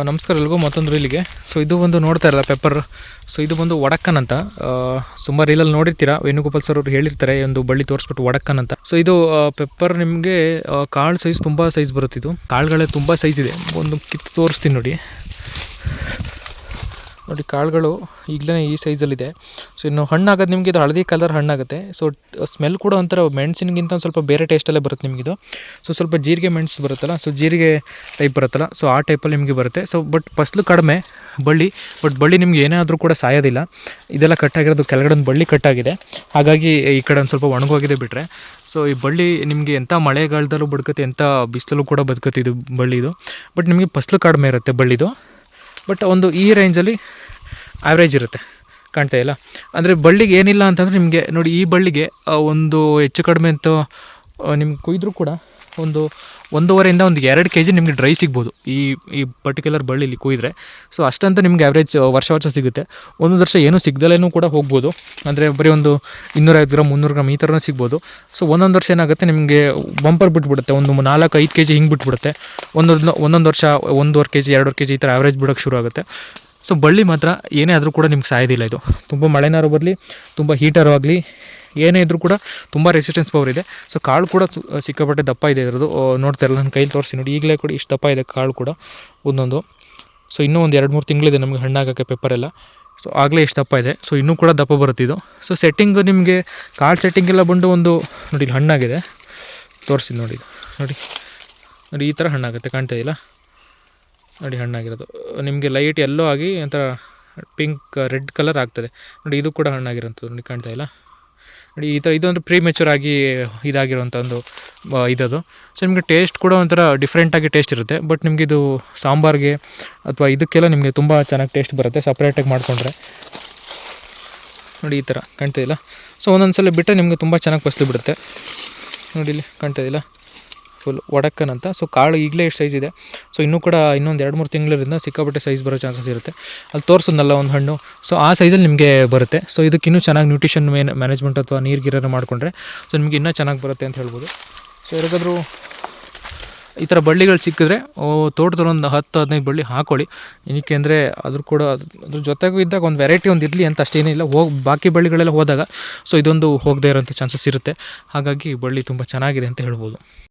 ನಮಸ್ಕಾರ ಎಲ್ರಿಗೂ ಮತ್ತೊಂದು ರೀಲಿಗೆ. ಸೊ ಇದು ಒಂದು ನೋಡ್ತಾ ಇರಲ್ಲ ಪೆಪ್ಪರ್. ಸೊ ಇದು ಬಂದು ಒಡಕ್ಕನ್ ಅಂತ. ತುಂಬ ರೀಲಲ್ಲಿ ನೋಡಿರ್ತೀರಾ, ವೇಣುಗೋಪಾಲ್ ಸರ್ ಅವರು ಹೇಳಿರ್ತಾರೆ ಒಂದು ಬಳ್ಳಿ ತೋರಿಸ್ಬಿಟ್ಟು ಒಡಕ್ಕನ್ ಅಂತ. ಸೊ ಇದು ಪೆಪ್ಪರ್ ನಿಮಗೆ ಕಾಳು ಸೈಜ್ ತುಂಬ ಸೈಜ್ ಬರುತ್ತೆ. ಇದು ಕಾಳುಗಳೇ ತುಂಬ ಸೈಜ್ ಇದೆ. ಒಂದು ಕಿತ್ತು ತೋರಿಸ್ತೀನಿ ನೋಡಿ. ನೋಡಿ ಕಾಳುಗಳು ಈಗಲೇ ಈ ಸೈಜಲ್ಲಿದೆ. ಸೊ ಇನ್ನು ಹಣ್ಣಾಗೋದು ನಿಮಗೆ ಇದು ಹಳದಿ ಕಲರ್ ಹಣ್ಣಾಗುತ್ತೆ. ಸೊ ಸ್ಮೆಲ್ ಕೂಡ ಒಂಥರ ಮೆಣಸಿನಗಿಂತ ಒಂದು ಸ್ವಲ್ಪ ಬೇರೆ ಟೇಸ್ಟಲ್ಲೇ ಬರುತ್ತೆ ನಿಮಗಿದು. ಸೊ ಸ್ವಲ್ಪ ಜೀರಿಗೆ ಮೆಣಸು ಬರುತ್ತಲ್ಲ, ಸೊ ಜೀರಿಗೆ ಟೈಪ್ ಬರುತ್ತಲ್ಲ, ಸೊ ಆ ಟೈಪಲ್ಲಿ ನಿಮಗೆ ಬರುತ್ತೆ. ಸೊ ಬಟ್ ಫಸಲು ಕಡಿಮೆ ಬಳ್ಳಿ, ಬಟ್ ಬಳ್ಳಿ ನಿಮ್ಗೆ ಏನೇ ಆದರೂ ಕೂಡ ಸಾಯೋದಿಲ್ಲ. ಇದೆಲ್ಲ ಕಟ್ಟಾಗಿರೋದು ಕೆಳಗಡೆ ಒಂದು ಬಳ್ಳಿ ಕಟ್ಟಾಗಿದೆ, ಹಾಗಾಗಿ ಈ ಕಡೆ ಒಂದು ಸ್ವಲ್ಪ ಒಣಗೋಗಿದೆ ಬಿಟ್ಟರೆ. ಸೊ ಈ ಬಳ್ಳಿ ನಿಮಗೆ ಎಂಥ ಮಳೆಗಾಲದಲ್ಲೂ ಬದುಕುತ್ತೆ, ಎಂಥ ಬಿಸಿಲಲ್ಲೂ ಕೂಡ ಬದುಕುತ್ತೆ ಇದು ಬಳ್ಳಿದು. ಬಟ್ ನಿಮಗೆ ಫಸಲು ಕಡಿಮೆ ಇರುತ್ತೆ ಬಳ್ಳಿದು. ಬಟ್ ಒಂದು ಈ ರೇಂಜಲ್ಲಿ ಆ್ಯಾವ್ರೇಜ್ ಇರುತ್ತೆ, ಕಾಣ್ತಾ ಇಲ್ಲ. ಅಂದರೆ ಬಳ್ಳಿಗೆ ಏನಿಲ್ಲ ಅಂತಂದರೆ ನಿಮಗೆ ನೋಡಿ, ಈ ಬಳ್ಳಿಗೆ ಒಂದು ಹೆಚ್ಚು ಕಡಿಮೆ ಅಂತ ನಿಮ್ಗೆ ಕೊಯ್ದರೂ ಕೂಡ ಒಂದು 1.5 ಒಂದು 2 kg ನಿಮಗೆ ಡ್ರೈ ಸಿಗ್ಬೋದು ಈ ಪರ್ಟಿಕ್ಯುಲರ್ ಬಳ್ಳಿಲಿ ಕೊಯ್ದರೆ. ಸೊ ಅಷ್ಟಂತೂ ನಿಮ್ಗೆ ಆ್ಯಾವ್ರೇಜ್ ವರ್ಷ ಸಿಗುತ್ತೆ. ಒಂದೊಂದು ವರ್ಷ ಏನೂ ಸಿಗ್ದಲೇನೂ ಕೂಡ ಹೋಗ್ಬೋದು. ಅಂದರೆ ಬರೀ ಒಂದು 250 ಗ್ರಾಮ್ 300 ಗ್ರಾಮ್ ಈ ಥರನೂ ಸಿಗ್ಬೋದು. ಸೊ ಒಂದೊಂದು ವರ್ಷ ಏನಾಗುತ್ತೆ ನಿಮಗೆ ಬಂಪರ್ ಬಿಟ್ಬಿಡುತ್ತೆ, ಒಂದು 4-5 kg ಹಿಂಗೆ ಬಿಟ್ಬಿಡುತ್ತೆ. ಒಂದೊಂದು ವರ್ಷ 1.5 kg 2 kg ಈ ಥರ ಆ್ಯಾವ್ರೇಜ್ ಬಿಡೋಕ್ಕೆ ಶುರು ಆಗುತ್ತೆ. ಸೊ ಬಳ್ಳಿ ಮಾತ್ರ ಏನೇ ಆದರೂ ಕೂಡ ನಿಮ್ಗೆ ಸಾಯೋದಿಲ್ಲ. ಇದು ತುಂಬ ಮಳೆನಾರು ಬರಲಿ, ತುಂಬ ಹೀಟರು ಆಗಲಿ, ಏನೇ ಇದ್ದರೂ ಕೂಡ ತುಂಬ ರೆಸಿಸ್ಟೆನ್ಸ್ ಪವರ್ ಇದೆ. ಸೊ ಕಾಳು ಕೂಡ ಸಿಕ್ಕಾಪಟ್ಟೆ ದಪ್ಪ ಇದೆ ಇರೋದು. ನೋಡ್ತಾ ಇರಲ್ಲ, ನನ್ನ ಕೈಲಿ ತೋರಿಸಿ ನೋಡಿ, ಈಗಲೇ ಕೂಡ ಇಷ್ಟು ದಪ್ಪ ಇದೆ ಕಾಳು ಕೂಡ ಒಂದೊಂದು. ಸೊ ಇನ್ನೂ ಒಂದು 2-3 ತಿಂಗಳಿದೆ ನಮಗೆ ಹಣ್ಣಾಗೋಕ್ಕೆ ಪೆಪ್ಪರೆಲ್ಲ. ಸೊ ಆಗಲೇ ಇಷ್ಟು ದಪ್ಪ ಇದೆ. ಸೊ ಇನ್ನೂ ಕೂಡ ದಪ್ಪ ಬರುತ್ತಿದ್ದು. ಸೊ ಸೆಟ್ಟಿಂಗ್ ನಿಮಗೆ ಕಾಳು ಸೆಟ್ಟಿಂಗ್ ಎಲ್ಲ ಬಂದು ಒಂದು ನೋಡಿ, ಇಲ್ಲಿ ಹಣ್ಣಾಗಿದೆ, ತೋರಿಸಿ ನೋಡಿ. ನೋಡಿ ನೋಡಿ ಈ ಥರ ಹಣ್ಣಾಗುತ್ತೆ, ಕಾಣ್ತಾ ಇಲ್ಲ ನೋಡಿ ಹಣ್ಣಾಗಿರೋದು. ನಿಮಗೆ ಲೈಟ್ ಎಲ್ಲೋ ಆಗಿ ಒಂಥರ ಪಿಂಕ್ ರೆಡ್ ಕಲರ್ ಆಗ್ತದೆ ನೋಡಿ. ಇದು ಕೂಡ ಹಣ್ಣಾಗಿರೋಂಥದ್ದು ನೋಡಿ, ಕಾಣ್ತಾ ಇಲ್ಲ ನೋಡಿ. ಈ ಥರ ಇದೊಂದು ಪ್ರೀ ಮೆಚೂರ್ ಆಗಿ ಇದಾಗಿರೋಂಥ ಒಂದು ಇದದು. ಸೊ ನಿಮಗೆ ಟೇಸ್ಟ್ ಕೂಡ ಒಂಥರ ಡಿಫ್ರೆಂಟಾಗಿ ಟೇಸ್ಟ್ ಇರುತ್ತೆ. ಬಟ್ ನಿಮಗೆ ಇದು ಸಾಂಬಾರಿಗೆ ಅಥವಾ ಇದಕ್ಕೆಲ್ಲ ನಿಮಗೆ ತುಂಬ ಚೆನ್ನಾಗಿ ಟೇಸ್ಟ್ ಬರುತ್ತೆ ಸಪ್ರೇಟಾಗಿ ಮಾಡಿಕೊಂಡ್ರೆ. ನೋಡಿ ಈ ಥರ ಕಾಣ್ತಾ ಇಲ್ಲ. ಸೊ ಒಂದೊಂದು ಸಲ ಬಿಟ್ಟರೆ ನಿಮಗೆ ತುಂಬ ಚೆನ್ನಾಗಿ ಫಸಲು ಬಿಡುತ್ತೆ ನೋಡಿ. ಇಲ್ಲಿ ಕಾಣ್ತಾ ಇಲ್ಲ ಫುಲ್ ಒಡಕ್ಕನ್ ಅಂತ. ಸೊ ಕಾಳು ಈಗಲೇ ಎಷ್ಟು ಸೈಜ್ ಇದೆ. ಸೊ ಇನ್ನೂ ಕೂಡ ಇನ್ನೊಂದು 2-3 ತಿಂಗಳಿಂದ ಸಿಕ್ಕಾಪಟ್ಟೆ ಸೈಜ್ ಬರೋ ಚಾನ್ಸಸ್ ಇರುತ್ತೆ. ಅಲ್ಲಿ ತೋರಿಸೋದಲ್ಲ ಒಂದು ಹಣ್ಣು, ಸೊ ಆ ಸೈಜಲ್ಲಿ ನಿಮಗೆ ಬರುತ್ತೆ. ಸೊ ಇದಕ್ಕೆ ಇನ್ನೂ ಚೆನ್ನಾಗಿ ನ್ಯೂಟ್ರಿಷನ್ ಮ್ಯಾನೇಜ್ಮೆಂಟ್ ಅಥವಾ ನೀರು ಮಾಡಿಕೊಂಡ್ರೆ ಸೊ ನಿಮಗೆ ಇನ್ನೂ ಚೆನ್ನಾಗಿ ಬರುತ್ತೆ ಅಂತ ಹೇಳ್ಬೋದು. ಸೊ ಯಾರಿಗಾದರೂ ಈ ಥರ ಬಳ್ಳಿಗಳು ಸಿಕ್ಕಿದ್ರೆ ತೋಟದಲ್ಲಿ ಒಂದು 10-15 ಬಳ್ಳಿ ಹಾಕೊಳ್ಳಿ. ಏನಕ್ಕೆ ಅಂದರೆ ಅದ್ರ ಜೊತೆಗೂ ಇದ್ದಾಗ ಒಂದು ವೆರೈಟಿ ಒಂದು ಇರಲಿ ಅಂತ ಅಷ್ಟೇನಿಲ್ಲ. ಬಾಕಿ ಬಳ್ಳಿಗಳೆಲ್ಲ ಹೋದಾಗ ಸೊ ಇದೊಂದು ಹೋಗದೇ ಇರೋಂಥ ಚಾನ್ಸಸ್ ಇರುತ್ತೆ. ಹಾಗಾಗಿ ಬಳ್ಳಿ ತುಂಬ ಚೆನ್ನಾಗಿದೆ ಅಂತ ಹೇಳ್ಬೋದು.